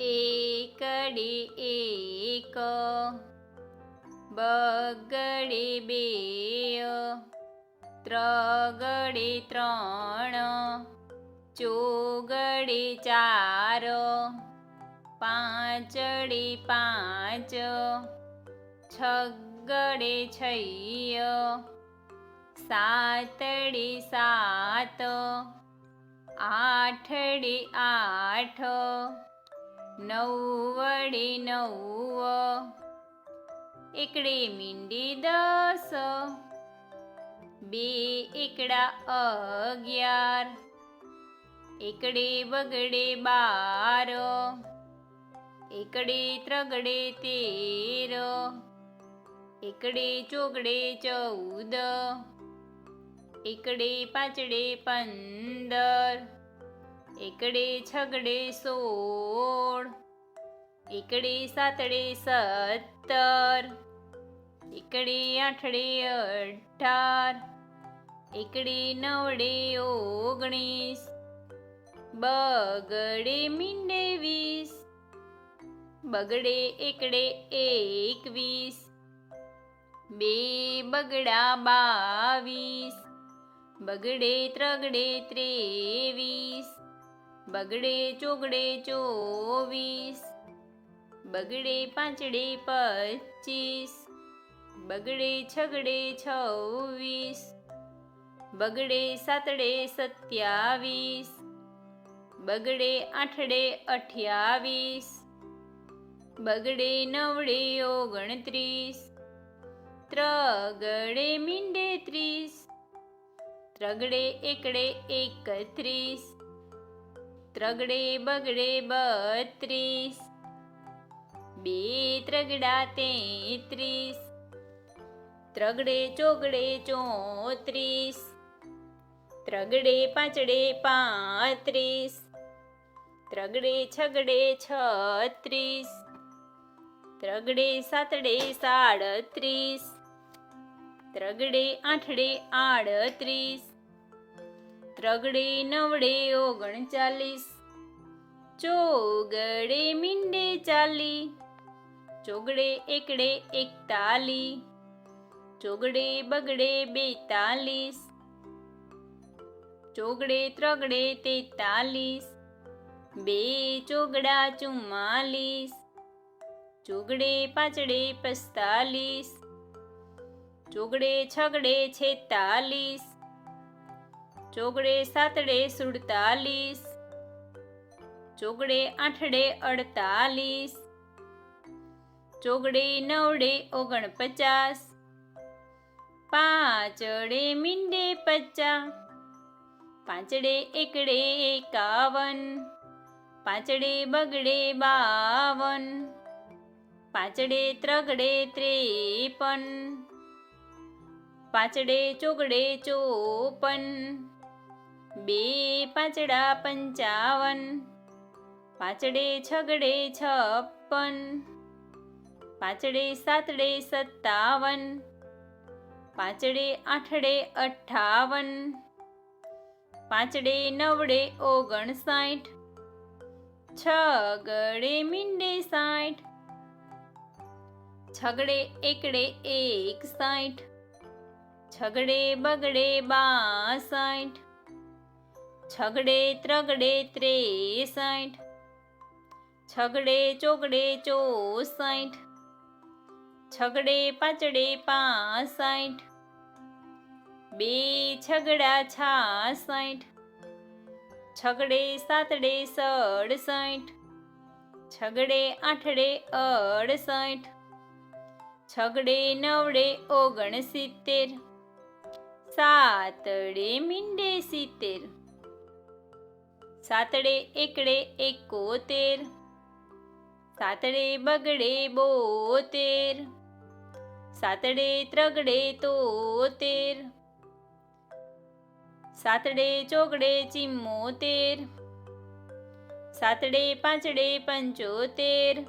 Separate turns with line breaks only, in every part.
એકડી એક, બગડી બે, ત્રગડી ત્રણ, ચોગડી ચાર, પાંચડી પાંચ, છગડે છ, સાતડી સાત, આઠડી આઠ, નવડી નવ, એકડી મીંડી 10, બે એકડા 11, એકડે બગડે 12, એકડે ત્રગડે 13, એકડે ચોગડે 14, એકડે પાંચડે 15, એકડે છગડે 16, એકડે સાતડે 17, એકડે આઠડે 18, એકડે નવડે 19, બગડે મીંડે 20, બગડે એકડે 21, બે બગડા 22, બગડે ત્રગડે 23, બગડે ચોગડે 24, બગડે પાંચડે 25, બગડે છગડે 26, બગડે સાતડે 27, બગડે આઠડે 28, બગડે નવડે 29, ત્રગડે મીંડે 30, ત્રગડે એકડે 31, ત્રગડે બગડે 32, બે ત્રગડા 33, ત્રગડે ચોગડે 34, ત્રગડે પાંચડે 35, ત્રગડે છગડે 36, ત્રગડે સાતડે 37, ત્રગડે આઠડે 38, ત્રગડે નવડે 39, ચોગડે મીંડે 40, ચોગડે એકડે 41, ચોગડે બગડે 42, ચોગડે ત્રગડે 43, બે ચોગડા 44, ચોગડે પાંચડે 45, ચોગડે છગડે 46, ચોગડે સાતડે 47, ચોગડે આઠડે 48, ચોગડે નવડે 49, પાંચડે મીંડે 50, પાંચડે એકડે 51, પાંચડે બગડે 52, પાંચડે ત્રગડે 53, પાંચડે ચોગડે 54, બે પાંચડા 55, પાંચડે છગડે 56, પાંચડે સાતડે 57, પાંચડે આઠડે 58, પાંચડે નવડે 59, છગડે મીંડે 60, છગડે એકડે 61, છગડે બગડે 62, છગડે ત્રગડે 63, છગડે ચોગડે 64, છગડે પાંચડે 65, બે છગડા 66, છગડે સાતડે 67, છગડે આઠડે 68, છગડે નવડે 69, સાતડે મીંડે 70, સાતડે એકડે 71, સાતડે બગડે 72, સાતડે ત્રગડે 73, સાતડે ચોગડે 74, સાતડે પાંચડે 75,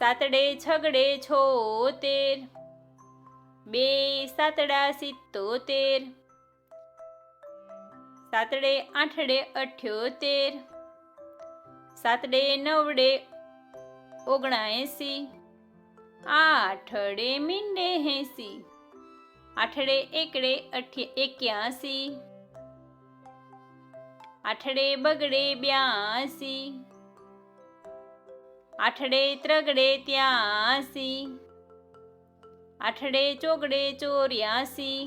સાતડે છગડે 76, બે સાતડા 77, સાતડે આઠડે 78, સાતડે નવડે 79, આઠડે મીંડે 80, આઠડે એકડે 81, આઠડે બગડે 82, આઠડે ત્રગડે 83, આઠડે ચોગડે 84,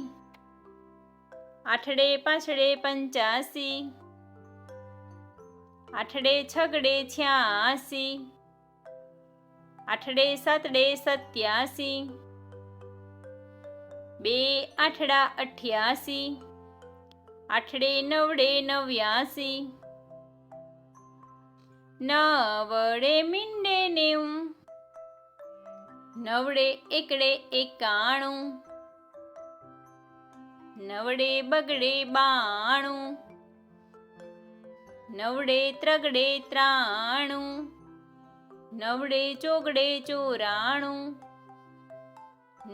આઠડે પાંચડે 85, આઠડે છગડે 86, આઠડે સાતડે 87, બે આઠડા 88, આઠડે નવડે 89, નવડે મીંડે 90, નવડે એકડે 91, નવડે બગડે 92, નવડે ત્રગડે 93, નવડે ચોગડે 94,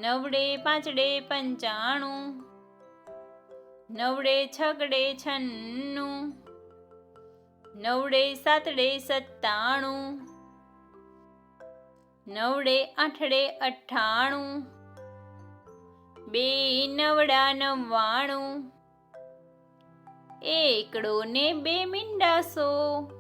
નવડે પાંચડે 95, નવડે છગડે 96, નવડે સાતડે 97, નવડે આઠડે 98, બે નવડા 99, એકડો ને બે મીંડા 100.